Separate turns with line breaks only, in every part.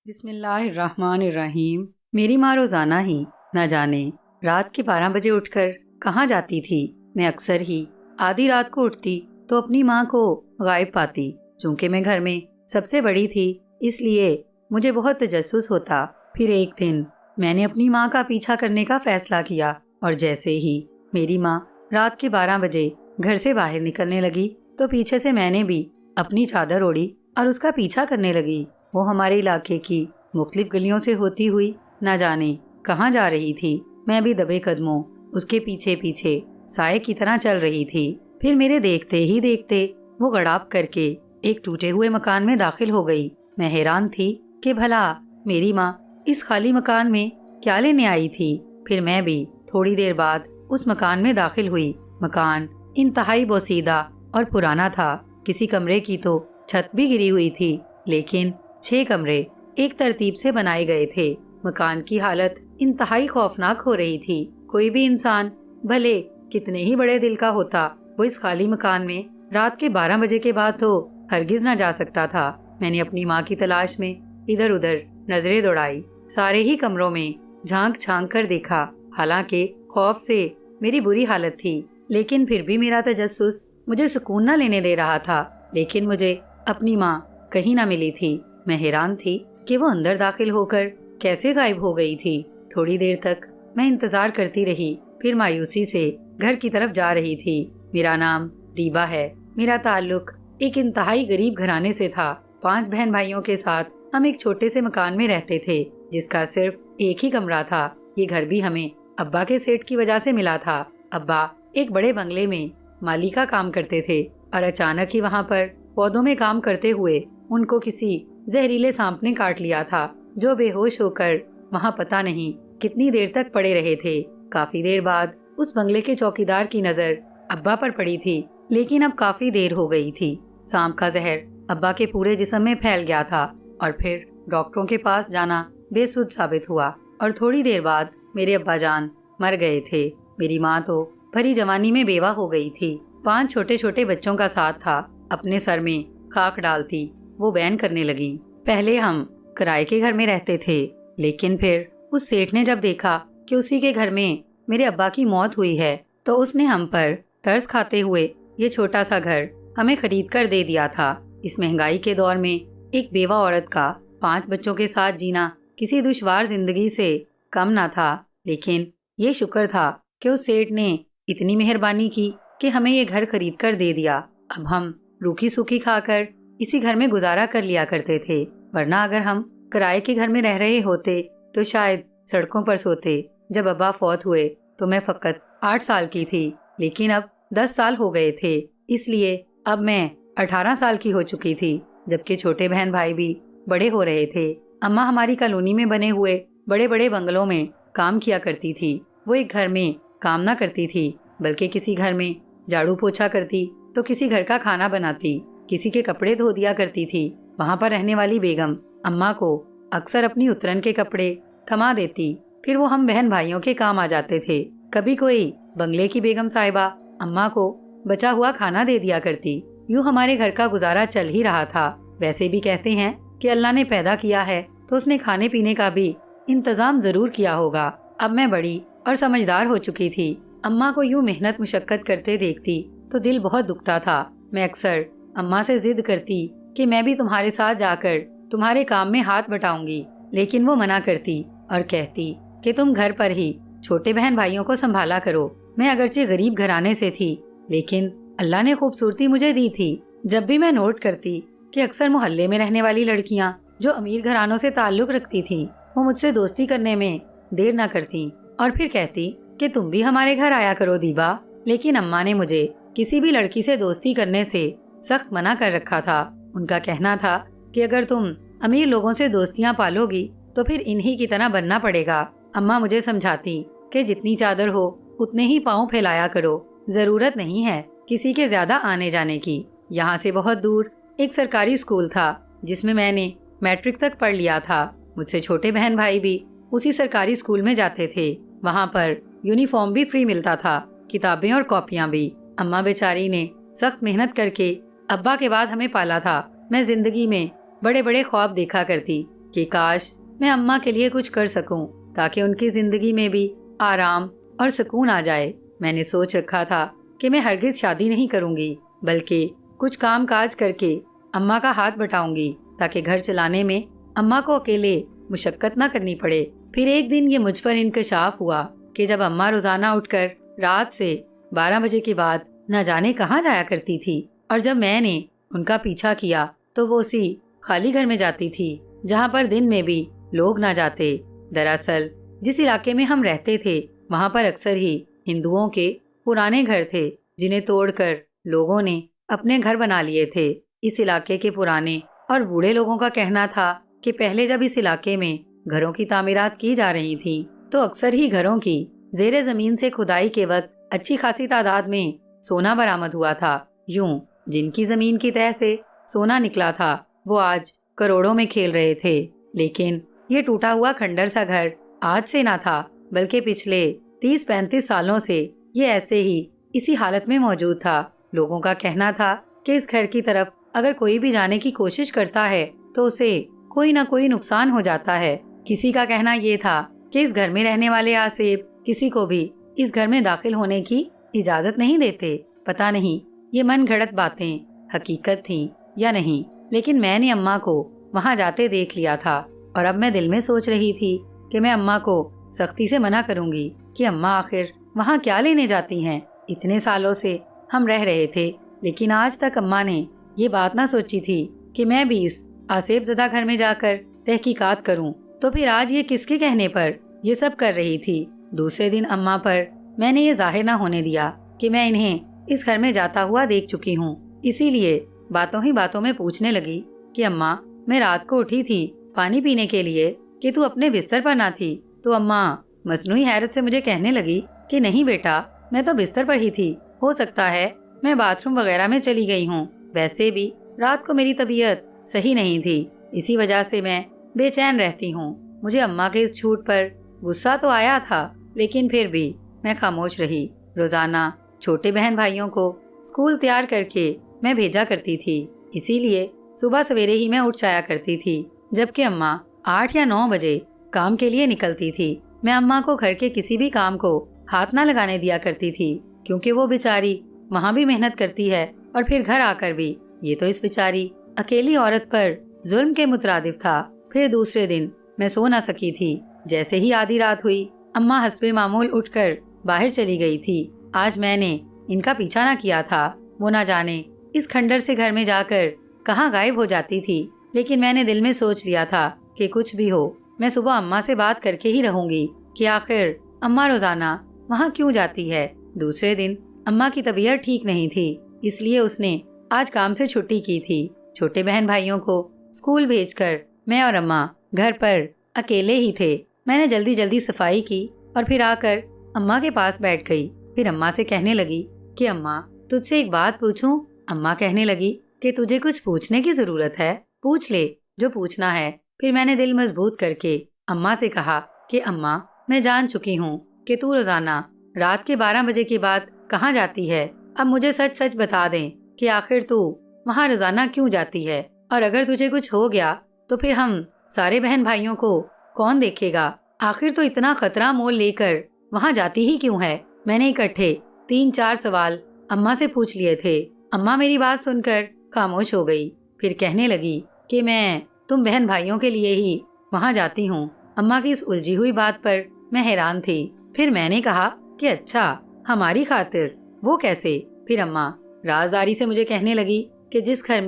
بسم اللہ الرحمن الرحیم۔ میری ماں روزانہ ہی نہ جانے رات کے 12 بجے اٹھ کر کہاں جاتی تھی۔ میں اکثر ہی آدھی رات کو اٹھتی تو اپنی ماں کو غائب پاتی۔ چونکہ میں گھر میں سب سے بڑی تھی اس لیے مجھے بہت تجسس ہوتا۔ پھر ایک دن میں نے اپنی ماں کا پیچھا کرنے کا فیصلہ کیا اور جیسے ہی میری ماں رات کے 12 بجے گھر سے باہر nکلنے لگی تو پیچھے سے میں نے بھی اپنی چادر اوڑھی اور اس کا پیچھا کرنے لگی۔ وہ ہمارے علاقے کی مختلف گلیوں سے ہوتی ہوئی نہ جانے کہاں جا رہی تھی۔ میں بھی دبے قدموں اس کے پیچھے پیچھے سائے کی طرح چل رہی تھی۔ پھر میرے دیکھتے ہی دیکھتے وہ گڑاپ کر کے ایک ٹوٹے ہوئے مکان میں داخل ہو گئی۔ میں حیران تھی کہ بھلا میری ماں اس خالی مکان میں کیا لینے آئی تھی۔ پھر میں بھی تھوڑی دیر بعد اس مکان میں داخل ہوئی۔ مکان انتہائی بوسیدہ اور پرانا تھا۔ کسی کمرے کی تو چھت بھی گری ہوئی تھی، لیکن 6 کمرے ایک ترتیب سے بنائے گئے تھے۔ مکان کی حالت انتہائی خوفناک ہو رہی تھی۔ کوئی بھی انسان بھلے کتنے ہی بڑے دل کا ہوتا، وہ اس خالی مکان میں رات کے 12 بجے کے بعد تو ہرگز نہ جا سکتا تھا۔ میں نے اپنی ماں کی تلاش میں ادھر ادھر نظریں دوڑائی، سارے ہی کمروں میں جھانک جھانک کر دیکھا۔ حالانکہ خوف سے میری بری حالت تھی، لیکن پھر بھی میرا تجسس مجھے سکون نہ لینے دے رہا تھا۔ لیکن مجھے اپنی ماں کہیں نہ ملی تھی۔ میں حیران تھی کہ وہ اندر داخل ہو کر کیسے غائب ہو گئی تھی۔ تھوڑی دیر تک میں انتظار کرتی رہی، پھر مایوسی سے گھر کی طرف جا رہی تھی۔ میرا نام دیبا ہے۔ میرا تعلق ایک انتہائی غریب گھرانے سے تھا۔ 5 بہن بھائیوں کے ساتھ ہم ایک چھوٹے سے مکان میں رہتے تھے جس کا صرف ایک ہی کمرہ تھا۔ یہ گھر بھی ہمیں ابا کے سیٹ کی وجہ سے ملا تھا۔ ابا ایک بڑے بنگلے میں مالی کا کام کرتے تھے اور اچانک ہی وہاں پر پودوں میں کام کرتے ہوئے ان کو کسی زہریلے سانپ نے کاٹ لیا تھا، جو بے ہوش ہو کر وہاں پتہ نہیں کتنی دیر تک پڑے رہے تھے۔ کافی دیر بعد اس بنگلے کے چوکیدار کی نظر ابا پر پڑی تھی، لیکن اب کافی دیر ہو گئی تھی۔ سانپ کا زہر ابا کے پورے جسم میں پھیل گیا تھا اور پھر ڈاکٹروں کے پاس جانا بے سود ثابت ہوا اور تھوڑی دیر بعد میرے ابا جان مر گئے تھے۔ میری ماں تو بھری جوانی میں بیوہ ہو گئی تھی۔ 5 چھوٹے چھوٹے بچوں کا ساتھ تھا۔ اپنے سر میں خاک ڈالتی وہ بین کرنے لگی۔ پہلے ہم کرائے کے گھر میں رہتے تھے، لیکن پھر اس سیٹھ نے جب دیکھا کہ اسی کے گھر میں میرے ابا کی موت ہوئی ہے تو اس نے ہم پر ترس کھاتے ہوئے یہ چھوٹا سا گھر ہمیں خرید کر دے دیا تھا۔ اس مہنگائی کے دور میں ایک بیوہ عورت کا 5 بچوں کے ساتھ جینا کسی دشوار زندگی سے کم نہ تھا، لیکن یہ شکر تھا کہ اس سیٹھ نے اتنی مہربانی کی کہ ہمیں یہ گھر خرید کر دے دیا۔ اب ہم روکھی سوکھی کھا کر اسی گھر میں گزارا کر لیا کرتے تھے، ورنہ اگر ہم کرائے کے گھر میں رہ رہے ہوتے تو شاید سڑکوں پر سوتے۔ جب ابا فوت ہوئے تو میں فقط 8 سال کی تھی، لیکن اب 10 سال ہو گئے تھے، اس لیے اب میں 18 سال کی ہو چکی تھی، جبکہ چھوٹے بہن بھائی بھی بڑے ہو رہے تھے۔ اماں ہماری کالونی میں بنے ہوئے بڑے بڑے بنگلوں میں کام کیا کرتی تھی۔ وہ ایک گھر میں کام نہ کرتی تھی، بلکہ کسی گھر میں جھاڑو پوچھا کرتی تو کسی گھر کا کھانا بناتی، کسی کے کپڑے دھو دیا کرتی تھی۔ وہاں پر رہنے والی بیگم اماں کو اکثر اپنی اترن کے کپڑے تھما دیتی، پھر وہ ہم بہن بھائیوں کے کام آ جاتے تھے۔ کبھی کوئی بنگلے کی بیگم صاحبہ اماں کو بچا ہوا کھانا دے دیا کرتی۔ یوں ہمارے گھر کا گزارا چل ہی رہا تھا۔ ویسے بھی کہتے ہیں کہ اللہ نے پیدا کیا ہے تو اس نے کھانے پینے کا بھی انتظام ضرور کیا ہوگا۔ اب میں بڑی اور سمجھدار ہو چکی تھی۔ اماں کو یوں محنت مشقت کرتے دیکھتی تو دل بہت دکھتا تھا۔ میں اکثر اماں سے ضد کرتی کہ میں بھی تمہارے ساتھ جا کر تمہارے کام میں ہاتھ بٹاؤں گی، لیکن وہ منع کرتی اور کہتی کہ تم گھر پر ہی چھوٹے بہن بھائیوں کو سنبھالا کرو۔ میں اگرچہ غریب گھرانے سے تھی، لیکن اللہ نے خوبصورتی مجھے دی تھی۔ جب بھی میں نوٹ کرتی کہ اکثر محلے میں رہنے والی لڑکیاں جو امیر گھرانوں سے تعلق رکھتی تھیں، وہ مجھ سے دوستی کرنے میں دیر نہ کرتی اور پھر کہتی کہ تم بھی ہمارے گھر آیا کرو دیبا۔ لیکن اماں نے مجھے کسی بھی لڑکی سے دوستی کرنے سے سخت منع کر رکھا تھا۔ ان کا کہنا تھا کہ اگر تم امیر لوگوں سے دوستیاں پالو گی تو پھر انہی کی طرح بننا پڑے گا۔ اماں مجھے سمجھاتی کہ جتنی چادر ہو اتنے ہی پاؤں پھیلایا کرو، ضرورت نہیں ہے کسی کے زیادہ آنے جانے کی۔ یہاں سے بہت دور ایک سرکاری اسکول تھا جس میں نے میٹرک تک پڑھ لیا تھا۔ مجھ سے چھوٹے بہن بھائی بھی اسی سرکاری اسکول میں جاتے تھے۔ وہاں پر یونیفارم بھی فری ملتا تھا، کتابیں اور کاپیاں بھی۔ اماں بیچاری نے سخت محنت کر کے ابا کے بعد ہمیں پالا تھا۔ میں زندگی میں بڑے بڑے خواب دیکھا کرتی کہ کاش میں اماں کے لیے کچھ کر سکوں تاکہ ان کی زندگی میں بھی آرام اور سکون آ جائے۔ میں نے سوچ رکھا تھا کہ میں ہرگز شادی نہیں کروں گی، بلکہ کچھ کام کاج کر کے اماں کا ہاتھ بٹاؤں گی تاکہ گھر چلانے میں اماں کو اکیلے مشقت نہ کرنی پڑے۔ پھر ایک دن یہ مجھ پر انکشاف ہوا کہ جب اماں روزانہ اٹھ کر رات سے 12 بجے کے بعد نہ جانے کہاں جایا کرتی تھی، اور جب میں نے ان کا پیچھا کیا تو وہ اسی خالی گھر میں جاتی تھی جہاں پر دن میں بھی لوگ نہ جاتے۔ دراصل جس علاقے میں ہم رہتے تھے وہاں پر اکثر ہی ہندوؤں کے پرانے گھر تھے جنہیں توڑ کر لوگوں نے اپنے گھر بنا لیے تھے۔ اس علاقے کے پرانے اور بوڑھے لوگوں کا کہنا تھا کہ پہلے جب اس علاقے میں گھروں کی تعمیرات کی جا رہی تھیں تو اکثر ہی گھروں کی زیر زمین سے کھدائی کے وقت اچھی خاصی تعداد میں سونا برآمد ہوا تھا۔ یوں جن کی زمین کی تہہ سے سونا نکلا تھا وہ آج کروڑوں میں کھیل رہے تھے۔ لیکن یہ ٹوٹا ہوا کھنڈر سا گھر آج سے نہ تھا، بلکہ پچھلے 30-35 سالوں سے یہ ایسے ہی اسی حالت میں موجود تھا۔ لوگوں کا کہنا تھا کہ اس گھر کی طرف اگر کوئی بھی جانے کی کوشش کرتا ہے تو اسے کوئی نہ کوئی نقصان ہو جاتا ہے۔ کسی کا کہنا یہ تھا کہ اس گھر میں رہنے والے آسیب کسی کو بھی اس گھر میں داخل ہونے کی اجازت نہیں دیتے۔ پتہ نہیں یہ من گھڑت باتیں حقیقت تھیں یا نہیں، لیکن میں نے اماں کو وہاں جاتے دیکھ لیا تھا، اور اب میں دل میں سوچ رہی تھی کہ میں اماں کو سختی سے منع کروں گی کہ اماں آخر وہاں کیا لینے جاتی ہیں۔ اتنے سالوں سے ہم رہ رہے تھے، لیکن آج تک اماں نے یہ بات نہ سوچی تھی کہ میں بھی اس آسیب زدہ گھر میں جا کر تحقیقات کروں، تو پھر آج یہ کس کے کہنے پر یہ سب کر رہی تھی۔ دوسرے دن اماں پر میں نے یہ ظاہر نہ ہونے دیا کہ میں انہیں اس گھر میں جاتا ہوا دیکھ چکی ہوں، اسی لیے باتوں ہی باتوں میں پوچھنے لگی کہ اماں میں رات کو اٹھی تھی پانی پینے کے لیے کہ تو اپنے بستر پر نہ تھی؟ تو اماں مصنوعی حیرت سے مجھے کہنے لگی کہ نہیں بیٹا، میں تو بستر پر ہی تھی، ہو سکتا ہے میں باتھ روم وغیرہ میں چلی گئی ہوں، ویسے بھی رات کو میری طبیعت صحیح نہیں تھی، اسی وجہ سے میں بے چین رہتی ہوں۔ مجھے اماں کے اس جھوٹ پر غصہ تو آیا تھا، لیکن پھر بھی میں خاموش رہی۔ روزانہ چھوٹے بہن بھائیوں کو اسکول تیار کر کے میں بھیجا کرتی تھی، اسی لیے صبح سویرے ہی میں اٹھ جایا کرتی تھی، جبکہ اماں 8 یا 9 بجے کام کے لیے نکلتی تھی۔ میں اماں کو گھر کے کسی بھی کام کو ہاتھ نہ لگانے دیا کرتی تھی، کیونکہ وہ بیچاری وہاں بھی محنت کرتی ہے اور پھر گھر آ کر بھی۔ یہ تو اس بیچاری اکیلی عورت پر ظلم کے مترادف تھا۔ پھر دوسرے دن میں سو نہ سکی تھی۔ جیسے ہی آدھی رات ہوئی اماں حسب معمول اٹھ کر باہر چلی گئی تھی۔ آج میں نے ان کا پیچھا نہ کیا تھا، وہ نہ جانے اس کھنڈر سے گھر میں جا کر کہاں غائب ہو جاتی تھی، لیکن میں نے دل میں سوچ لیا تھا کہ کچھ بھی ہو میں صبح اماں سے بات کر کے ہی رہوں گی کہ آخر اماں روزانہ وہاں کیوں جاتی ہے۔ دوسرے دن اماں کی طبیعت ٹھیک نہیں تھی، اس لیے اس نے آج کام سے چھٹی کی تھی۔ چھوٹے بہن بھائیوں کو اسکول بھیج کر میں اور اماں گھر پر اکیلے ہی تھے۔ میں نے جلدی جلدی صفائی کی اور پھر آ کر اماں کے پاس بیٹھ گئی۔ پھر اماں سے کہنے لگی کہ اماں تجھ سے ایک بات پوچھوں؟ اماں کہنے لگی کہ تجھے کچھ پوچھنے کی ضرورت ہے، پوچھ لے جو پوچھنا ہے۔ پھر میں نے دل مضبوط کر کے اماں سے کہا کہ اماں میں جان چکی ہوں کہ تو روزانہ رات کے 12 بجے کے بعد کہاں جاتی ہے، اب مجھے سچ سچ بتا دیں کہ آخر تو وہاں روزانہ کیوں جاتی ہے، اور اگر تجھے کچھ ہو گیا تو پھر ہم سارے بہن بھائیوں کو کون دیکھے گا؟ آخر تو اتنا خطرہ مول لے کر وہاں جاتی ہی کیوں ہے؟ میں نے اکٹھے 3-4 سوال اماں سے پوچھ لیے تھے۔ اماں میری بات سن کر خاموش ہو گئی، پھر کہنے لگی کہ میں تم بہن بھائیوں کے لیے ہی وہاں جاتی ہوں۔ اماں کی اس الجھی ہوئی بات پر میں حیران تھی۔ پھر میں نے کہا کہ اچھا ہماری خاطر، وہ کیسے؟ پھر اماں رازداری سے مجھے کہنے لگی کہ جس گھر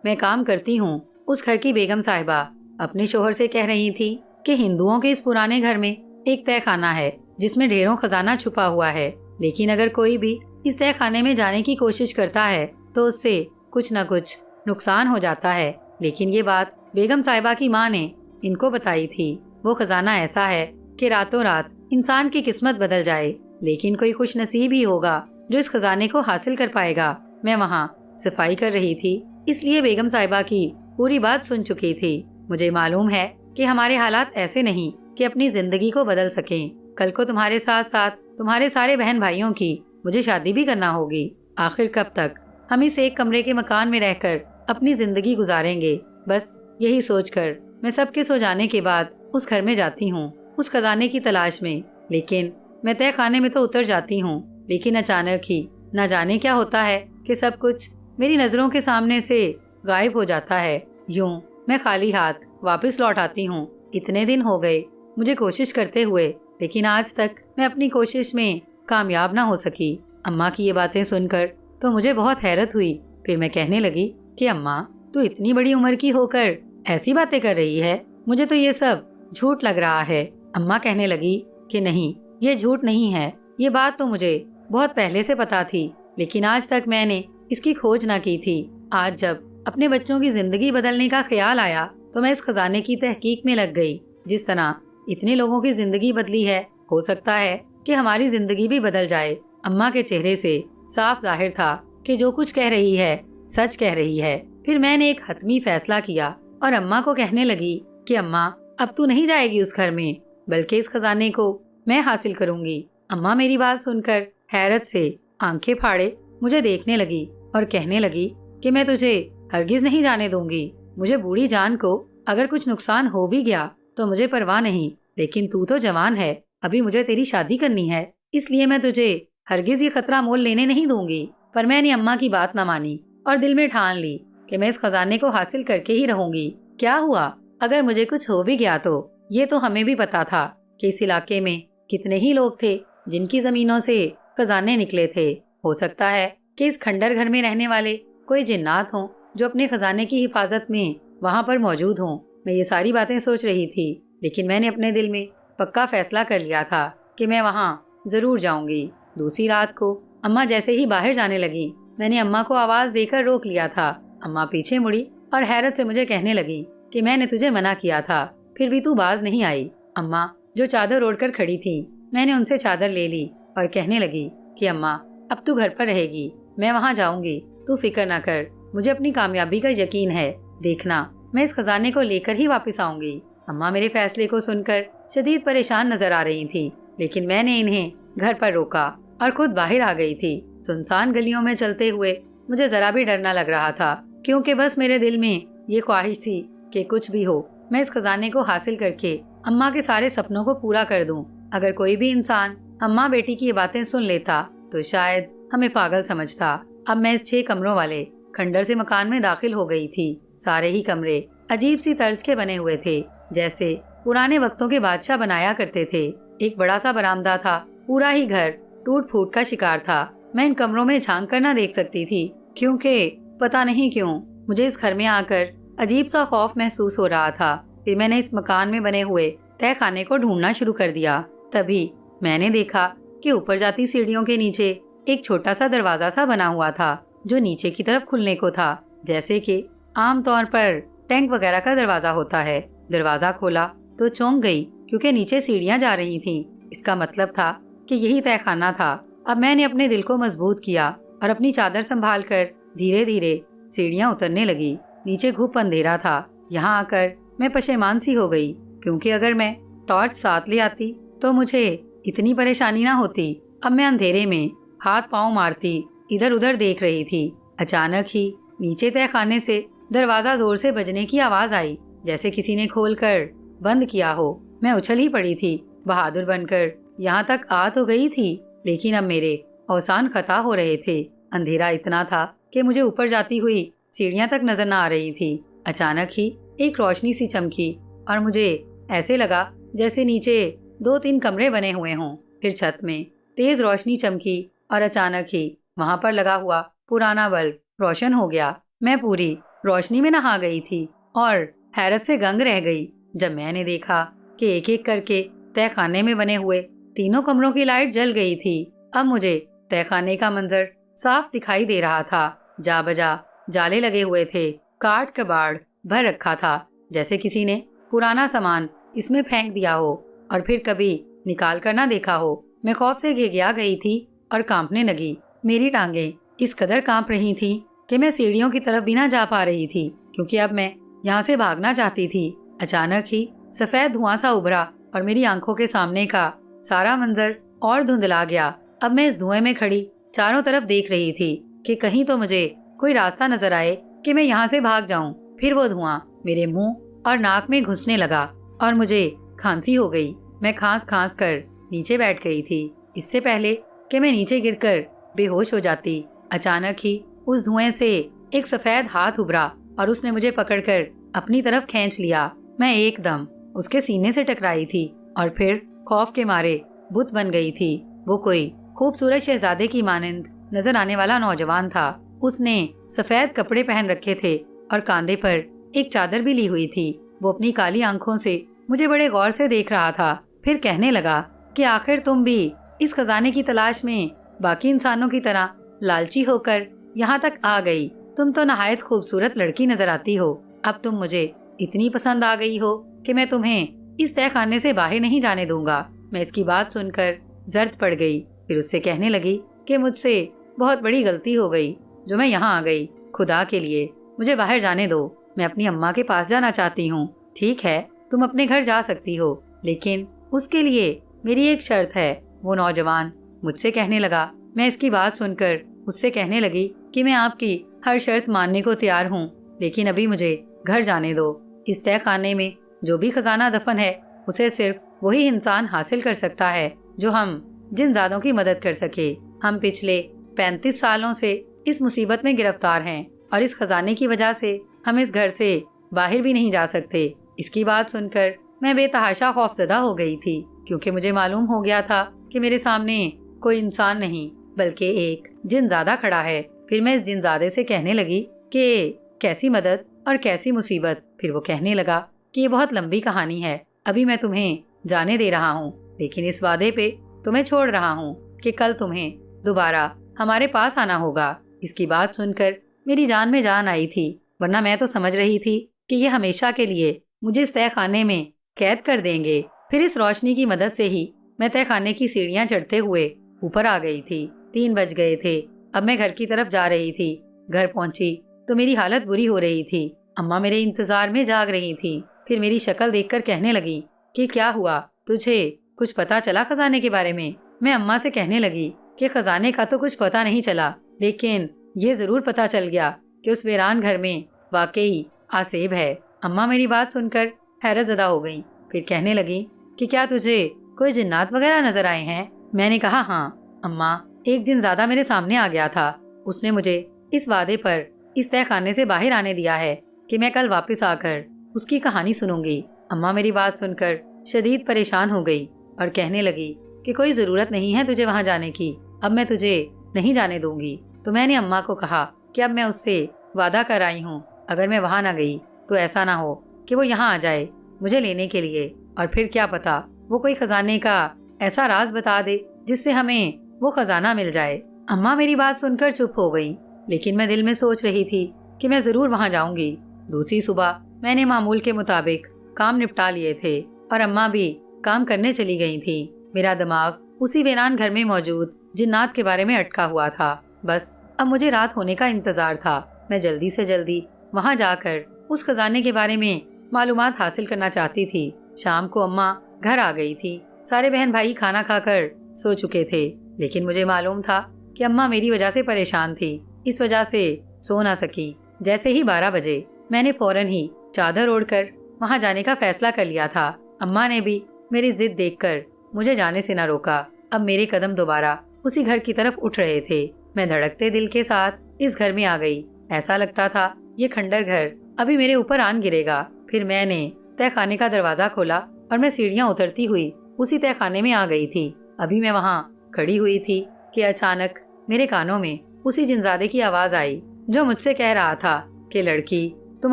میں کام کرتی ہوں اس گھر کی بیگم صاحبہ اپنے شوہر سے کہہ رہی تھی کہ ہندوؤں کے اس پرانے گھر میں ایک تہہ خانہ ہے جس میں ڈھیروں خزانہ چھپا ہوا ہے، لیکن اگر کوئی بھی اس تہہ خانے میں جانے کی کوشش کرتا ہے تو اس سے کچھ نہ کچھ نقصان ہو جاتا ہے۔ لیکن یہ بات بیگم صاحبہ کی ماں نے ان کو بتائی تھی۔ وہ خزانہ ایسا ہے کہ راتوں رات انسان کی قسمت بدل جائے، لیکن کوئی خوش نصیب ہی ہوگا جو اس خزانے کو حاصل کر پائے گا۔ میں وہاں صفائی کر رہی تھی، اس لیے بیگم صاحبہ کی پوری بات سن چکی تھی۔ مجھے معلوم ہے کہ ہمارے حالات ایسے نہیں کہ اپنی زندگی کو بدل سکیں۔ کل کو تمہارے ساتھ ساتھ تمہارے سارے بہن بھائیوں کی مجھے شادی بھی کرنا ہوگی۔ آخر کب تک ہم اس ایک کمرے کے مکان میں رہ کر اپنی زندگی گزاریں گے؟ بس یہی سوچ کر میں سب کے سو جانے کے بعد اس گھر میں جاتی ہوں اس خزانے کی تلاش میں، لیکن میں تہہ خانے میں تو اتر جاتی ہوں، لیکن اچانک ہی نہ جانے کیا ہوتا ہے کہ سب کچھ میری نظروں کے سامنے سے غائب ہو جاتا ہے۔ یوں میں خالی ہاتھ واپس لوٹ آتی ہوں۔ اتنے دن ہو گئے مجھے کوشش کرتے ہوئے، لیکن آج تک میں اپنی کوشش میں کامیاب نہ ہو سکی۔ اماں کی یہ باتیں سن کر تو مجھے بہت حیرت ہوئی۔ پھر میں کہنے لگی کہ اماں، تو اتنی بڑی عمر کی ہو کر ایسی باتیں کر رہی ہے، مجھے تو یہ سب جھوٹ لگ رہا ہے۔ اماں کہنے لگی کہ نہیں، یہ جھوٹ نہیں ہے، یہ بات تو مجھے بہت پہلے سے پتا تھی، لیکن آج تک میں نے اس کی کھوج نہ کی تھی۔ آج جب اپنے بچوں کی زندگی بدلنے کا خیال آیا تو میں اس خزانے کی تحقیق میں لگ گئی۔ جس طرح اتنے لوگوں کی زندگی بدلی ہے، ہو سکتا ہے کہ ہماری زندگی بھی بدل جائے۔ اماں کے چہرے سے صاف ظاہر تھا کہ جو کچھ کہہ رہی ہے سچ کہہ رہی ہے۔ پھر میں نے ایک حتمی فیصلہ کیا اور اماں کو کہنے لگی کہ اماں، اب تو نہیں جائے گی اس گھر میں، بلکہ اس خزانے کو میں حاصل کروں گی۔ اماں میری بات سن کر حیرت سے آنکھیں پھاڑے مجھے دیکھنے لگی اور کہنے لگی کہ میں تجھے ہرگز نہیں جانے دوں گی۔ مجھے بوڑھی جان کو اگر کچھ نقصان ہو بھی گیا تو مجھے پرواہ نہیں، لیکن تو جوان ہے، ابھی مجھے تیری شادی کرنی ہے، اس لیے میں تجھے ہرگز یہ خطرہ مول لینے نہیں دوں گی۔ پر میں نے اماں کی بات نہ مانی اور دل میں ٹھان لی کہ میں اس خزانے کو حاصل کر کے ہی رہوں گی۔ کیا ہوا اگر مجھے کچھ ہو بھی گیا تو؟ یہ تو ہمیں بھی پتا تھا کہ اس علاقے میں کتنے ہی لوگ تھے جن کی زمینوں سے خزانے نکلے تھے۔ ہو سکتا ہے کہ اس کھنڈر گھر میں رہنے والے کوئی جنات ہوں جو اپنے خزانے کی حفاظت میں وہاں پر موجود ہوں۔ میں یہ ساری باتیں سوچ رہی تھی، لیکن میں نے اپنے دل میں پکا فیصلہ کر لیا تھا کہ میں وہاں ضرور جاؤں گی۔ دوسری رات کو اماں جیسے ہی باہر جانے لگی، میں نے اماں کو آواز دے کر روک لیا تھا۔ اماں پیچھے مڑی اور حیرت سے مجھے کہنے لگی کہ میں نے تجھے منع کیا تھا، پھر بھی تو باز نہیں آئی۔ اماں جو چادر اوڑھ کر کھڑی تھی، میں نے ان سے چادر لے لی اور کہنے لگی کہ اماں، اب تو گھر پر رہے گی، میں وہاں جاؤں گی، تو فکر نہ کر، مجھے اپنی کامیابی کا یقین ہے، دیکھنا میں اس خزانے کو لے کر ہی واپس آؤں گی۔ اماں میرے فیصلے کو سن کر شدید پریشان نظر آ رہی تھی، لیکن میں نے انہیں گھر پر روکا اور خود باہر آ گئی تھی۔ سنسان گلیوں میں چلتے ہوئے مجھے ذرا بھی ڈر نہ لگ رہا تھا، کیونکہ بس میرے دل میں یہ خواہش تھی کہ کچھ بھی ہو، میں اس خزانے کو حاصل کر کے اماں کے سارے سپنوں کو پورا کر دوں۔ اگر کوئی بھی انسان اماں بیٹی کی یہ باتیں سن لیتا تو شاید ہمیں پاگل سمجھتا۔ اب میں اس 6 کمروں والے کھنڈر سے مکان میں داخل ہو گئی تھی۔ سارے ہی کمرے عجیب سی طرز کے بنے ہوئے تھے، جیسے پرانے وقتوں کے بادشاہ بنایا کرتے تھے۔ ایک بڑا سا برآمدہ تھا، پورا ہی گھر ٹوٹ پھوٹ کا شکار تھا۔ میں ان کمروں میں جھانک کر نہ دیکھ سکتی تھی، کیونکہ پتہ نہیں کیوں مجھے اس گھر میں آ کر عجیب سا خوف محسوس ہو رہا تھا۔ پھر میں نے اس مکان میں بنے ہوئے تہہ خانے کو ڈھونڈنا شروع کر دیا۔ تبھی میں نے دیکھا کہ اوپر جاتی سیڑھیوں کے نیچے ایک چھوٹا سا دروازہ سا بنا ہوا تھا، جو نیچے کی طرف کھلنے کو تھا، جیسے کہ عام طور پر ٹینک وغیرہ کا دروازہ ہوتا ہے۔ دروازہ کھولا تو چونک گئی، کیونکہ نیچے سیڑھیاں جا رہی تھیں۔ اس کا مطلب تھا کہ یہی تہہ خانہ تھا۔ اب میں نے اپنے دل کو مضبوط کیا اور اپنی چادر سنبھال کر دھیرے دھیرے سیڑھیاں اترنے لگی۔ نیچے گھپ اندھیرا تھا۔ یہاں آ کر میں پشیمان سی ہو گئی، کیونکہ اگر میں ٹارچ ساتھ لے آتی تو مجھے اتنی پریشانی نہ ہوتی۔ اب میں اندھیرے میں ہاتھ پاؤں مارتی ادھر ادھر دیکھ رہی تھی۔ اچانک ہی نیچے تہہ خانے سے دروازہ زور سے بجنے کی آواز آئی، جیسے کسی نے کھول کر بند کیا ہو۔ میں اچھل ہی پڑی تھی۔ بہادر بن کر یہاں تک آ تو گئی تھی، لیکن اب میرے اوسان خطا ہو رہے تھے۔ اندھیرا اتنا تھا کہ مجھے اوپر جاتی ہوئی سیڑھیاں تک نظر نہ آ رہی تھی۔ اچانک ہی ایک روشنی سی چمکی اور مجھے ایسے لگا جیسے نیچے 2-3 کمرے بنے ہوئے ہوں۔ پھر چھت میں تیز روشنی چمکی اور اچانک ہی وہاں پر لگا ہوا پرانا بلب روشن ہو گیا۔ میں پوری روشنی میں نہا گئی تھی اور حیرت سے گنگ رہ گئی جب میں نے دیکھا کہ ایک ایک کر کے تہہ خانے میں بنے ہوئے 3 کمروں کی لائٹ جل گئی تھی۔ اب مجھے تہہ خانے کا منظر صاف دکھائی دے رہا تھا۔ جا بجا جالے لگے ہوئے تھے، کاٹ کباڑ بھر رکھا تھا، جیسے کسی نے پرانا سامان اس میں پھینک دیا ہو اور پھر کبھی نکال کر نہ دیکھا ہو۔ میں خوف سے گھگیا گئی تھی اور کانپنے لگی۔ میری ٹانگیں اس قدر کانپ رہی تھیں کہ میں سیڑھیوں کی طرف بھی نہ جا پا رہی تھی، کیونکہ اب میں یہاں سے بھاگنا چاہتی تھی۔ اچانک ہی سفید دھواں سا ابھرا اور میری آنکھوں کے سامنے کا سارا منظر اور دھندلا گیا۔ اب میں اس دھوئیں میں کھڑی چاروں طرف دیکھ رہی تھی کہ کہیں تو مجھے کوئی راستہ نظر آئے کہ میں یہاں سے بھاگ جاؤں۔ پھر وہ دھواں میرے منہ اور ناک میں گھسنے لگا اور مجھے کھانسی ہو گئی۔ میں کھانس کھانس کر نیچے بیٹھ گئی تھی۔ اس سے پہلے کہ میں نیچے گر کر بے ہوش ہو جاتی، اچانک ہی اس دھوئیں سے ایک سفید ہاتھ ابھرا اور اس نے مجھے پکڑ کر اپنی طرف کھینچ لیا۔ میں ایک دم اس کے سینے سے ٹکرائی تھی اور پھر خوف کے مارے بت بن گئی تھی۔ وہ کوئی خوبصورت شہزادے کی مانند نظر آنے والا نوجوان تھا۔ اس نے سفید کپڑے پہن رکھے تھے اور کاندھے پر ایک چادر بھی لی ہوئی تھی۔ وہ اپنی کالی آنکھوں سے مجھے بڑے غور سے دیکھ رہا تھا، پھر کہنے لگا کہ آخر تم بھی اس خزانے کی تلاش میں باقی انسانوں کی طرح لالچی ہو کر یہاں تک آ گئی۔ تم تو نہایت خوبصورت لڑکی نظر آتی ہو۔ اب تم مجھے اتنی پسند آ گئی ہو کہ میں تمہیں اس تہہ خانے سے باہر نہیں جانے دوں گا۔ میں اس کی بات سن کر زرد پڑ گئی، پھر اس سے کہنے لگی کہ مجھ سے بہت بڑی غلطی ہو گئی جو میں یہاں آ گئی۔ خدا کے لیے مجھے باہر جانے دو، میں اپنی اماں کے پاس جانا چاہتی ہوں۔ ٹھیک ہے، تم اپنے گھر جا سکتی ہو، لیکن اس کے لیے میری ایک شرط ہے، وہ نوجوان مجھ سے کہنے لگا۔ میں اس کی بات سن کر اس سے کہنے لگی کہ میں آپ کی ہر شرط ماننے کو تیار ہوں، لیکن ابھی مجھے گھر جانے دو۔ اس تہہ خانے میں جو بھی خزانہ دفن ہے اسے صرف وہی انسان حاصل کر سکتا ہے جو ہم جن زادوں کی مدد کر سکے۔ ہم پچھلے 35 سالوں سے اس مصیبت میں گرفتار ہیں اور اس خزانے کی وجہ سے ہم اس گھر سے باہر بھی نہیں جا سکتے۔ اس کی بات سن کر میں بے تحاشا خوفزدہ ہو گئی تھی، کیونکہ مجھے معلوم ہو گیا تھا کہ میرے سامنے کوئی انسان نہیں بلکہ ایک جن زادہ کھڑا ہے۔ پھر میں اس جن زادے سے کہنے لگی کہ کیسی مدد اور کیسی مصیبت؟ پھر وہ کہنے لگا کہ یہ بہت لمبی کہانی ہے، ابھی میں تمہیں جانے دے رہا ہوں، لیکن اس وعدے پہ تمہیں چھوڑ رہا ہوں کہ کل تمہیں دوبارہ ہمارے پاس آنا ہوگا۔ اس کی بات سن کر میری جان میں جان آئی تھی، ورنہ میں تو سمجھ رہی تھی کہ یہ ہمیشہ کے لیے مجھے اس تہہ خانے میں قید کر دیں گے۔ پھر اس روشنی کی مدد سے ہی میں تہہ خانے کی سیڑھیاں چڑھتے ہوئے اوپر آ گئی تھی۔ 3 بج گئے تھے۔ اب میں گھر کی طرف جا رہی تھی۔ گھر پہنچی تو میری حالت بری ہو رہی تھی۔ اماں میرے انتظار میں جاگ رہی تھی، پھر میری شکل دیکھ کر کہنے لگی کہ کیا ہوا، تجھے کچھ پتا چلا خزانے کے بارے میں؟ میں اماں سے کہنے لگی کہ خزانے کا تو کچھ پتا نہیں چلا، لیکن یہ ضرور پتا چل گیا کہ اس ویران گھر میں واقعی آسیب ہے۔ اماں میری بات سن کر حیرت زدہ ہو گئی، پھر کہنے لگی کہ کیا تجھے کوئی جنات وغیرہ نظر آئے ہیں؟ میں نے کہا ہاں اماں، ایک جن زیادہ میرے سامنے آ گیا تھا۔ اس نے مجھے اس وعدے پر اس تہہ خانے سے باہر آنے دیا ہے کہ میں کل واپس آ کر اس کی کہانی سنوں گی۔ اماں میری بات سن کر شدید پریشان ہو گئی اور کہنے لگی کہ کوئی ضرورت نہیں ہے تجھے وہاں جانے کی، اب میں تجھے نہیں جانے دوں گی۔ تو میں نے اماں کو کہا کہ اب میں اس سے وعدہ کر آئی ہوں، اگر میں وہاں نہ گئی تو ایسا نہ ہو کہ وہ یہاں آ جائے مجھے لینے کے لیے، اور پھر کیا پتا وہ کوئی خزانے کا ایسا راز بتا دے جس سے ہمیں وہ خزانہ مل جائے۔ اماں میری بات سن کر چپ ہو گئی، لیکن میں دل میں سوچ رہی تھی کہ میں ضرور وہاں جاؤں گی۔ دوسری صبح میں نے معمول کے مطابق کام نپٹا لیے تھے اور اماں بھی کام کرنے چلی گئی تھی۔ میرا دماغ اسی ویران گھر میں موجود جنات کے بارے میں اٹکا ہوا تھا۔ بس اب مجھے رات ہونے کا انتظار تھا۔ میں جلدی سے جلدی وہاں جا کر اس خزانے کے بارے میں معلومات حاصل کرنا چاہتی تھی۔ شام کو اماں گھر آ گئی تھی۔ سارے بہن بھائی کھانا کھا کر سو چکے تھے، لیکن مجھے معلوم تھا کہ اماں میری وجہ سے پریشان تھی، اس وجہ سے سو نہ سکی۔ جیسے ہی 12 بجے میں نے فوراً ہی چادر اوڑھ کر وہاں جانے کا فیصلہ کر لیا تھا۔ اماں نے بھی میری ضد دیکھ کر مجھے جانے سے نہ روکا۔ اب میرے قدم دوبارہ اسی گھر کی طرف اٹھ رہے تھے۔ میں دھڑکتے دل کے ساتھ اس گھر میں آ گئی۔ ایسا لگتا تھا یہ کھنڈر گھر ابھی میرے اوپر آن گرے گا۔ پھر میں نے تہہ خانے کا دروازہ کھولا اور میں سیڑھیاں اترتی ہوئی اسی تہہ خانے میں آ گئی تھی۔ ابھی میں وہاں کھڑی ہوئی تھی کہ اچانک میرے کانوں میں اسی جنزادے کی آواز آئی جو مجھ سے کہہ رہا تھا کہ لڑکی، تم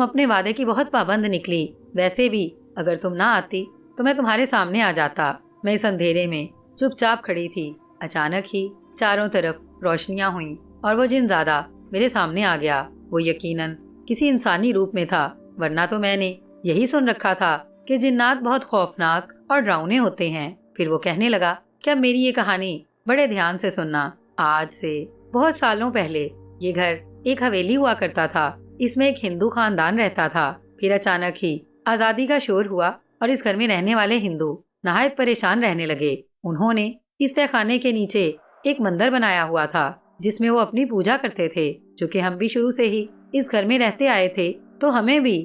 اپنے وعدے کی بہت پابند نکلی، ویسے بھی اگر تم نہ آتی تو میں تمہارے سامنے آ جاتا۔ میں اس اندھیرے میں چپ چاپ کھڑی تھی۔ اچانک ہی چاروں طرف روشنیاں ہوئیں اور وہ جنزادہ میرے سامنے آ گیا۔ وہ یقیناً کسی انسانی روپ میں تھا، ورنہ تو میں نے یہی سن رکھا تھا کہ جنات بہت خوفناک اور ڈراؤنے ہوتے ہیں۔ پھر وہ کہنے لگا کہ اب میری یہ کہانی بڑے دھیان سے سننا۔ آج سے بہت سالوں پہلے یہ گھر ایک حویلی ہوا کرتا تھا، اس میں ایک ہندو خاندان رہتا تھا۔ پھر اچانک ہی آزادی کا شور ہوا اور اس گھر میں رہنے والے ہندو نہایت پریشان رہنے لگے۔ انہوں نے اس تہہ خانے کے نیچے ایک مندر بنایا ہوا تھا جس میں وہ اپنی پوجا کرتے تھے۔ چونکہ ہم بھی شروع سے ہی اس گھر میں رہتے آئے تھے تو ہمیں بھی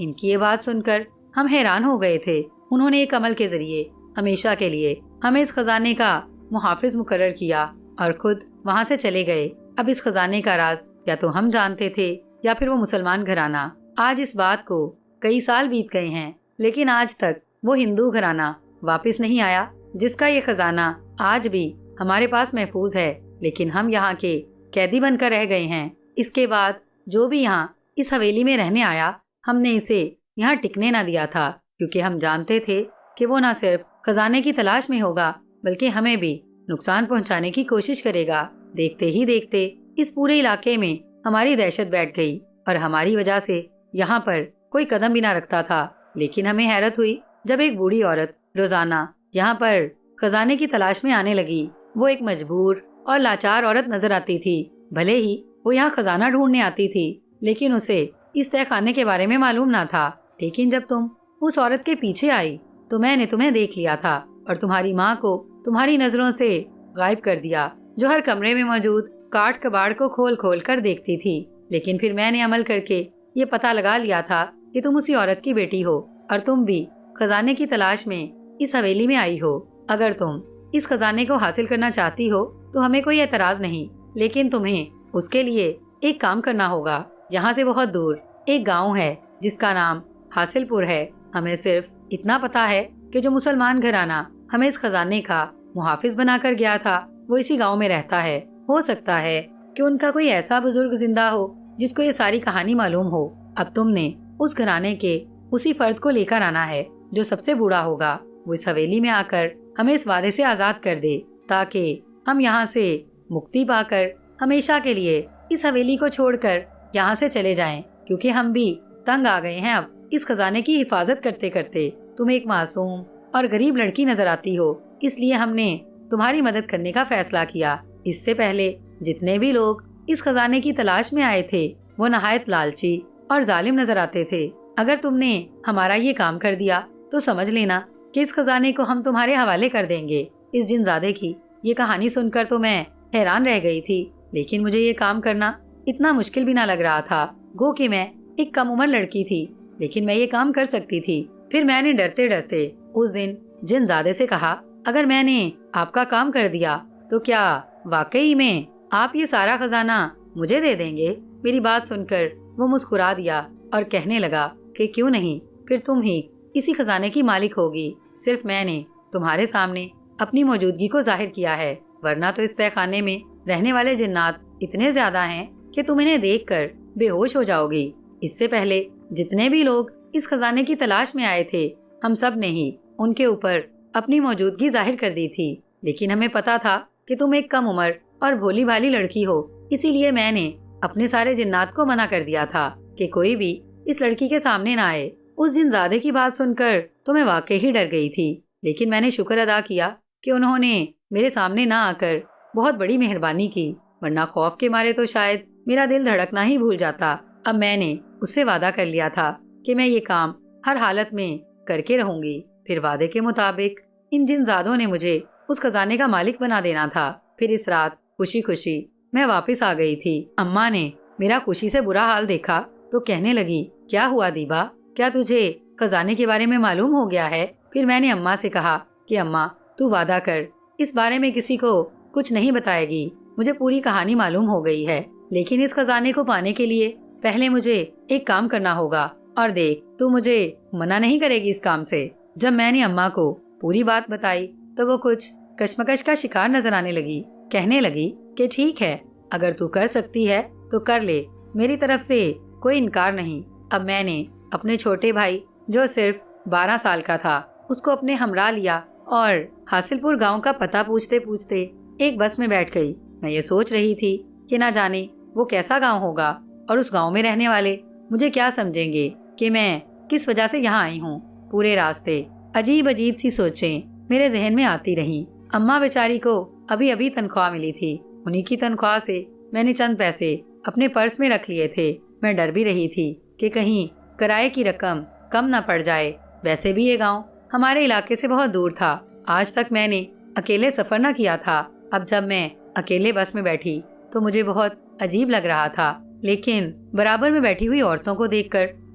ان کی یہ بات سن کر ہم حیران ہو گئے تھے۔ انہوں نے ایک عمل کے ذریعے ہمیشہ کے لیے ہمیں اس خزانے کا محافظ مقرر کیا اور خود وہاں سے چلے گئے۔ اب اس خزانے کا راز یا تو ہم جانتے تھے یا پھر وہ مسلمان گھرانہ۔ آج اس بات کو کئی سال بیت گئے ہیں، لیکن آج تک وہ ہندو گھرانہ واپس نہیں آیا جس کا یہ خزانہ آج بھی ہمارے پاس محفوظ ہے، لیکن ہم یہاں کے قیدی بن کر رہ گئے ہیں۔ اس کے بعد جو بھی یہاں اس حویلی میں رہنے آیا، ہم نے اسے یہاں ٹکنے نہ دیا تھا، کیونکہ ہم جانتے تھے کہ وہ نہ صرف خزانے کی تلاش میں ہوگا بلکہ ہمیں بھی نقصان پہنچانے کی کوشش کرے گا۔ دیکھتے ہی دیکھتے اس پورے علاقے میں ہماری دہشت بیٹھ گئی اور ہماری وجہ سے یہاں پر کوئی قدم بھی نہ رکھتا تھا۔ لیکن ہمیں حیرت ہوئی جب ایک بوڑھی عورت روزانہ یہاں پر خزانے کی تلاش میں آنے لگی۔ وہ ایک مجبور اور لاچار عورت نظر آتی تھی۔ بھلے ہی وہ یہاں خزانہ ڈھونڈنے آتی تھی، لیکن اسے اس تہہ خانے کے بارے میں معلوم نہ تھا۔ لیکن جب تم اس عورت کے پیچھے آئی تو میں نے تمہیں دیکھ لیا تھا اور تمہاری ماں کو تمہاری نظروں سے غائب کر دیا، جو ہر کمرے میں موجود کاٹ کباڑ کو کھول کھول کر دیکھتی تھی۔ لیکن پھر میں نے عمل کر کے یہ پتہ لگا لیا تھا کہ تم اسی عورت کی بیٹی ہو اور تم بھی خزانے کی تلاش میں اس حویلی میں آئی ہو۔ اگر تم اس خزانے کو حاصل کرنا چاہتی ہو تو ہمیں کوئی اعتراض نہیں، لیکن تمہیں اس کے لیے ایک کام کرنا ہوگا۔ یہاں سے بہت دور ایک گاؤں ہے جس کا نام حاصل پور ہے۔ ہمیں صرف اتنا پتا ہے کہ جو مسلمان گھرانہ ہمیں اس خزانے کا محافظ بنا کر گیا تھا وہ اسی گاؤں میں رہتا ہے۔ ہو سکتا ہے کہ ان کا کوئی ایسا بزرگ زندہ ہو جس کو یہ ساری کہانی معلوم ہو۔ اب تم نے اس گھرانے کے اسی فرد کو لے کر آنا ہے جو سب سے بوڑھا ہوگا۔ وہ اس حویلی میں آ کر ہمیں اس وعدے سے آزاد کر دے تاکہ ہم یہاں سے مکتی پا کر ہمیشہ کے لیے اس حویلی کو چھوڑ کر یہاں سے چلے جائیں، کیونکہ ہم بھی تنگ آ گئے ہیں اب اس خزانے کی حفاظت کرتے کرتے۔ تم ایک معصوم اور غریب لڑکی نظر آتی ہو، اس لیے ہم نے تمہاری مدد کرنے کا فیصلہ کیا۔ اس سے پہلے جتنے بھی لوگ اس خزانے کی تلاش میں آئے تھے وہ نہایت لالچی اور ظالم نظر آتے تھے۔ اگر تم نے ہمارا یہ کام کر دیا تو سمجھ لینا کہ اس خزانے کو ہم تمہارے حوالے کر دیں گے۔ اس جن زادے کی یہ کہانی سن کر تو میں حیران رہ گئی تھی، لیکن مجھے یہ کام کرنا اتنا مشکل بھی نہ لگ رہا تھا۔ گو کہ میں ایک کم عمر لڑکی تھی، لیکن میں یہ کام کر سکتی تھی۔ پھر میں نے ڈرتے ڈرتے اس دن جن زادے سے کہا، اگر میں نے آپ کا کام کر دیا تو کیا واقعی میں آپ یہ سارا خزانہ مجھے دے دیں گے؟ میری بات سن کر وہ مسکرا دیا اور کہنے لگا کہ کیوں نہیں، پھر تم ہی اسی خزانے کی مالک ہوگی۔ صرف میں نے تمہارے سامنے اپنی موجودگی کو ظاہر کیا ہے، ورنہ تو اس تہہ خانے میں رہنے والے جنات اتنے زیادہ ہیں کہ تم انہیں دیکھ کر بے ہوش ہو جاؤ گی۔ اس سے پہلے جتنے بھی لوگ اس خزانے کی تلاش میں آئے تھے ہم سب نے ہی ان کے اوپر اپنی موجودگی ظاہر کر دی تھی، لیکن ہمیں پتا تھا کہ تم ایک کم عمر اور بھولی بھالی لڑکی ہو، اسی لیے میں نے اپنے سارے جنات کو منع کر دیا تھا کہ کوئی بھی اس لڑکی کے سامنے نہ آئے۔ اس جن زادے کی بات سن کر تو میں واقعی ہی ڈر گئی تھی، لیکن میں نے شکر ادا کیا کہ انہوں نے میرے سامنے نہ آ کر بہت بڑی مہربانی کی، ورنہ خوف کے مارے تو شاید میرا دل دھڑکنا ہی بھول جاتا۔ اب میں نے اس سے وعدہ کر لیا تھا کہ میں یہ کام ہر حالت میں کر کے رہوں گی۔ پھر وعدے کے مطابق ان جن زادوں نے مجھے اس خزانے کا مالک بنا دینا تھا۔ پھر اس رات خوشی خوشی میں واپس آ گئی تھی۔ اماں نے میرا خوشی سے برا حال دیکھا تو کہنے لگی، کیا ہوا دیبا، کیا تجھے خزانے کے بارے میں معلوم ہو گیا ہے؟ پھر میں نے اماں سے کہا کہ اماں تو وعدہ کر اس بارے میں کسی کو کچھ نہیں بتائے گی۔ مجھے پوری کہانی معلوم ہو گئی ہے، لیکن اس خزانے کو پانے کے لیے پہلے مجھے ایک کام کرنا ہوگا، اور دیکھ تو مجھے منع نہیں کرے گی اس کام سے۔ جب میں نے اماں کو پوری بات بتائی تو وہ کچھ کشمکش کا شکار نظر آنے لگی۔ کہنے لگی کہ ٹھیک ہے، اگر تو کر سکتی ہے تو کر لے، میری طرف سے کوئی انکار نہیں۔ اب میں نے اپنے چھوٹے بھائی جو صرف 12 سال کا تھا اس کو اپنے ہمراہ لیا اور حاصل پور گاؤں کا پتہ پوچھتے پوچھتے ایک بس میں بیٹھ گئی۔ میں یہ سوچ رہی تھی کہ نہ جانے وہ کیسا گاؤں ہوگا اور اس گاؤں میں رہنے والے مجھے کیا سمجھیں گے کہ میں کس وجہ سے یہاں آئی ہوں۔ پورے راستے عجیب عجیب سی سوچیں میرے ذہن میں آتی رہیں۔ اماں بیچاری کو ابھی ابھی تنخواہ ملی تھی، انہی کی تنخواہ سے میں نے چند پیسے اپنے پرس میں رکھ لیے تھے۔ میں ڈر بھی رہی تھی کہ کہیں کرائے کی رقم کم نہ پڑ جائے۔ ویسے بھی یہ گاؤں ہمارے علاقے سے بہت دور تھا، آج تک میں نے اکیلے سفر نہ کیا تھا۔ اب جب میں اکیلے بس میں بیٹھی تو مجھے بہت عجیب لگ رہا تھا، لیکن برابر میں بیٹھی ہوئی عورتوں کو دیکھ کر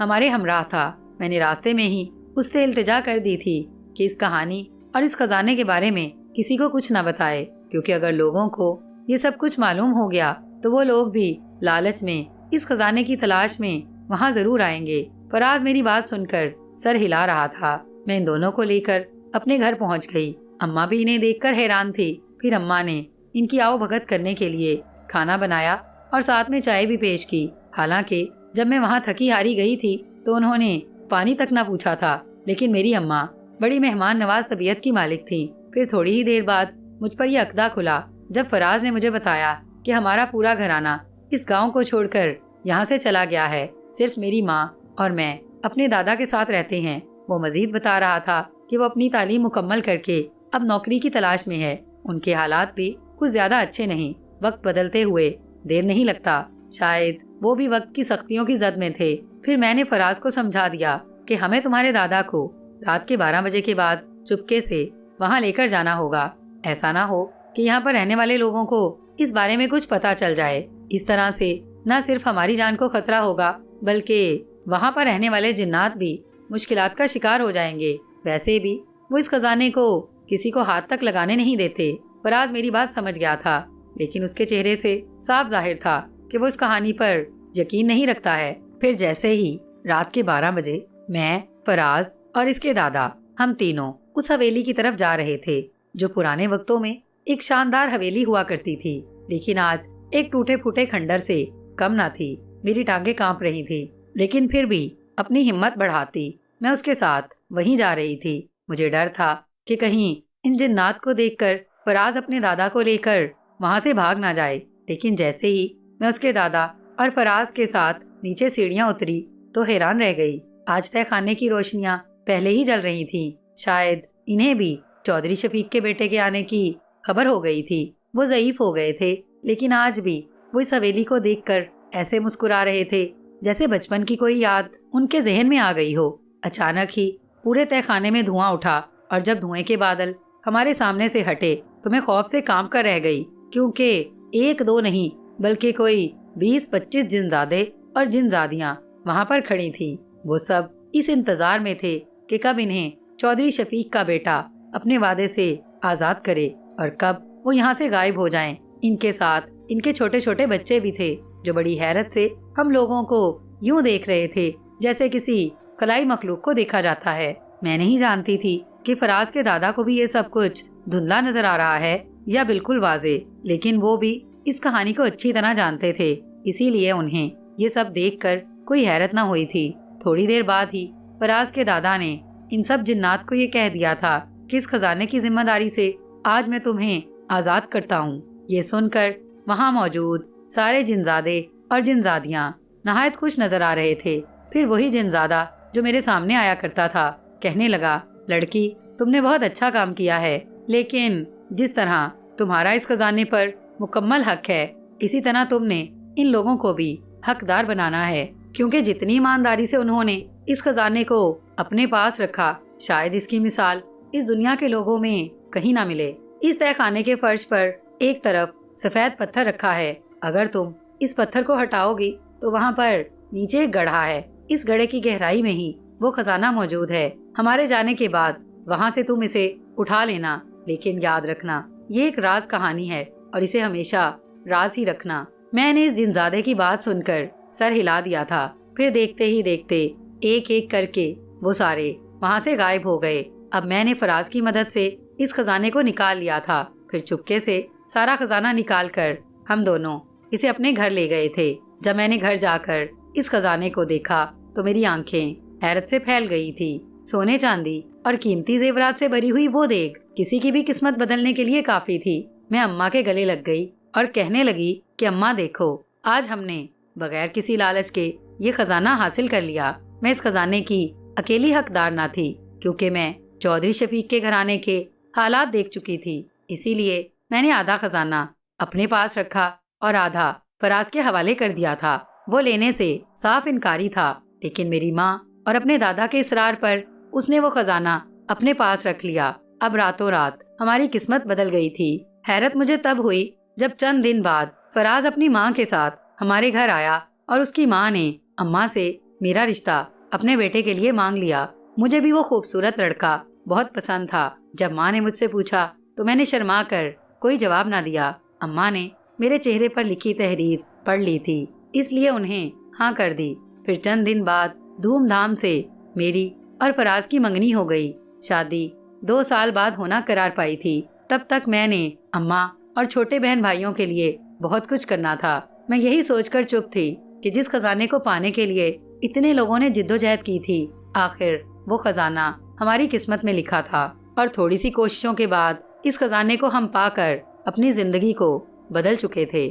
ہمارے ہمراہ تھا۔ میں نے راستے میں ہی اس سے التجا کر دی تھی کہ اس کہانی اور اس خزانے کے بارے میں کسی کو کچھ نہ بتائے، کیونکہ اگر لوگوں کو یہ سب کچھ معلوم ہو گیا تو وہ لوگ بھی لالچ میں اس خزانے کی تلاش میں وہاں ضرور آئیں گے۔ فراز میری بات سن کر سر ہلا رہا تھا۔ میں ان دونوں کو لے کر اپنے گھر پہنچ گئی۔ اماں بھی انہیں دیکھ کر حیران تھی۔ پھر اماں نے ان کی آؤ بھگت کرنے کے لیے کھانا بنایا اور ساتھ میں چائے بھی پیش کی۔ حالانکہ جب میں وہاں تھکی ہاری گئی تھی تو انہوں نے پانی تک نہ پوچھا تھا، لیکن میری اماں بڑی مہمان نواز طبیعت کی مالک تھی۔ پھر تھوڑی ہی دیر بعد مجھ پر یہ عقدہ کھلا جب فراز نے مجھے بتایا کہ ہمارا پورا گھرانہ اس گاؤں کو چھوڑ کر یہاں سے چلا گیا ہے، صرف میری ماں اور میں اپنے دادا کے ساتھ رہتے ہیں۔ وہ مزید بتا رہا تھا کہ وہ اپنی تعلیم مکمل کر کے اب نوکری کی تلاش میں ہے۔ ان کے حالات بھی کچھ زیادہ اچھے نہیں، وقت بدلتے ہوئے دیر نہیں لگتا، شاید وہ بھی وقت کی سختیوں کی زد میں تھے۔ پھر میں نے فراز کو سمجھا دیا کہ ہمیں تمہارے دادا کو رات کے 12 بجے کے بعد چپکے سے وہاں لے کر جانا ہوگا۔ ایسا نہ ہو کہ یہاں پر رہنے والے لوگوں کو اس بارے میں کچھ پتا چل جائے۔ اس طرح سے نہ صرف ہماری جان کو خطرہ ہوگا بلکہ وہاں پر رہنے والے جنات بھی مشکلات کا شکار ہو جائیں گے۔ ویسے بھی وہ اس خزانے کو کسی کو ہاتھ تک لگانے نہیں دیتے۔ فراز میری بات سمجھ گیا تھا، لیکن اس کے چہرے سے صاف ظاہر تھا کہ وہ اس کہانی پر یقین نہیں رکھتا ہے۔ پھر جیسے ہی رات کے 12 بجے میں، فراز اور اس کے دادا ہم تینوں اس حویلی کی طرف جا رہے تھے جو پرانے وقتوں میں ایک شاندار حویلی ہوا کرتی تھی، لیکن آج ایک ٹوٹے پھوٹے کھنڈر سے کم نہ تھی۔ میری ٹانگیں کانپ رہی تھی، لیکن پھر بھی اپنی ہمت بڑھاتی میں اس کے ساتھ وہیں جا رہی تھی۔ مجھے ڈر تھا کہ کہیں ان جنات کو دیکھ کر فراز اپنے دادا کو لے کر وہاں سے بھاگ نہ جائے، لیکن جیسے ہی میں اس کے دادا اور فراز کے ساتھ نیچے سیڑھیاں اتری تو حیران رہ گئی۔ آج تہ خانے کی روشنیاں پہلے ہی جل رہی تھیں۔ شاید انہیں بھی چودھری شفیق کے بیٹے کے آنے کی خبر ہو گئی تھی۔ وہ ضعیف ہو گئے تھے، لیکن آج بھی وہ اس حویلی کو دیکھ کر ایسے مسکرا رہے تھے جیسے بچپن کی کوئی یاد ان کے ذہن میں آ گئی ہو۔ اچانک ہی پورے تہ خانے میں دھواں اٹھا، اور جب دھوئیں کے بادل ہمارے سامنے سے ہٹے تو میں خوف سے کانپ کر رہ گئی، کیونکہ ایک دو نہیں بلکہ کوئی 20-25 جنزادے اور جنزادیاں وہاں پر کھڑی تھیں۔ وہ سب اس انتظار میں تھے کہ کب انہیں چودھری شفیق کا بیٹا اپنے وعدے سے آزاد کرے اور کب وہ یہاں سے غائب ہو جائیں۔ ان کے ساتھ ان کے چھوٹے چھوٹے بچے بھی تھے جو بڑی حیرت سے ہم لوگوں کو یوں دیکھ رہے تھے جیسے کسی خلائی مخلوق کو دیکھا جاتا ہے۔ میں نہیں جانتی تھی کہ فراز کے دادا کو بھی یہ سب کچھ دھندلا نظر آ رہا ہے یا بالکل واضح، لیکن وہ بھی اس کہانی کو اچھی طرح جانتے تھے، اسی لیے انہیں یہ سب دیکھ کر کوئی حیرت نہ ہوئی تھی۔ تھوڑی دیر بعد ہی فراز کے دادا نے ان سب جنات کو یہ کہہ دیا تھا کہ اس خزانے کی ذمہ داری سے آج میں تمہیں آزاد کرتا ہوں۔ یہ سن کر وہاں موجود سارے جنزادے اور جنزادیاں نہایت خوش نظر آ رہے تھے۔ پھر وہی جنزادہ جو میرے سامنے آیا کرتا تھا کہنے لگا، لڑکی تم نے بہت اچھا کام کیا ہے، لیکن جس طرح تمہارا اس خزانے پر مکمل حق ہے اسی طرح تم نے ان لوگوں کو بھی حقدار بنانا ہے، کیونکہ جتنی ایمانداری سے انہوں نے اس خزانے کو اپنے پاس رکھا شاید اس کی مثال اس دنیا کے لوگوں میں کہیں نہ ملے۔ اس تہ خانے کے فرش پر ایک طرف سفید پتھر رکھا ہے، اگر تم اس پتھر کو ہٹاؤ گی تو وہاں پر نیچے ایک گڑھا ہے، اس گڑھے کی گہرائی میں ہی وہ خزانہ موجود ہے۔ ہمارے جانے کے بعد وہاں سے تم اسے اٹھا لینا، لیکن یاد رکھنا یہ ایک راز کہانی ہے اور اسے ہمیشہ راز ہی رکھنا۔ میں نے اس جنزادے کی بات سن کر سر ہلا دیا تھا، پھر دیکھتے ہی دیکھتے ایک ایک کر کے وہ سارے وہاں سے غائب ہو گئے۔ اب میں نے فراز کی مدد سے اس خزانے کو نکال لیا تھا، پھر چپکے سے سارا خزانہ نکال کر ہم دونوں اسے اپنے گھر لے گئے تھے۔ جب میں نے گھر جا کر اس خزانے کو دیکھا تو میری آنکھیں حیرت سے پھیل گئی تھی۔ سونے چاندی اور قیمتی زیورات سے بھری ہوئی وہ دیگ کسی کی بھی قسمت بدلنے کے لیے کافی تھی۔ میں اماں کے گلے لگ گئی اور کہنے لگی کہ اماں دیکھو، آج ہم نے بغیر کسی لالچ کے یہ خزانہ حاصل کر لیا۔ میں اس خزانے کی اکیلی حقدار نہ تھی، کیونکہ میں چودھری شفیق کے گھرانے کے حالات دیکھ چکی تھی، اسی لیے میں نے آدھا خزانہ اپنے پاس رکھا اور آدھا فراز کے حوالے کر دیا تھا۔ وہ لینے سے صاف انکاری تھا، لیکن میری ماں اور اپنے دادا کے اصرار پر اس نے وہ خزانہ اپنے پاس رکھ لیا۔ اب راتوں رات ہماری قسمت بدل گئی تھی۔ حیرت مجھے تب ہوئی جب چند دن بعد فراز اپنی ماں کے ساتھ ہمارے گھر آیا اور اس کی ماں نے اماں سے میرا رشتہ اپنے بیٹے کے لیے مانگ لیا۔ مجھے بھی وہ خوبصورت لڑکا بہت پسند تھا۔ جب ماں نے مجھ سے پوچھا تو میں نے شرما کر کوئی جواب نہ دیا۔ اماں نے میرے چہرے پر لکھی تحریر پڑھ لی تھی، اس لیے انہیں ہاں کر دی۔ پھر چند دن بعد دھوم دھام سے میری اور فراز کی منگنی ہو گئی۔ شادی 2 سال بعد ہونا قرار پائی تھی۔ تب تک میں نے اماں اور چھوٹے بہن بھائیوں کے لیے بہت کچھ کرنا تھا۔ میں یہی سوچ کر چپ تھی کہ جس خزانے کو پانے کے لیے اتنے لوگوں نے جدوجہد کی تھی، آخر وہ خزانہ ہماری قسمت میں لکھا تھا، اور تھوڑی سی کوششوں کے بعد اس خزانے کو ہم پا کر اپنی زندگی کو بدل چکے تھے۔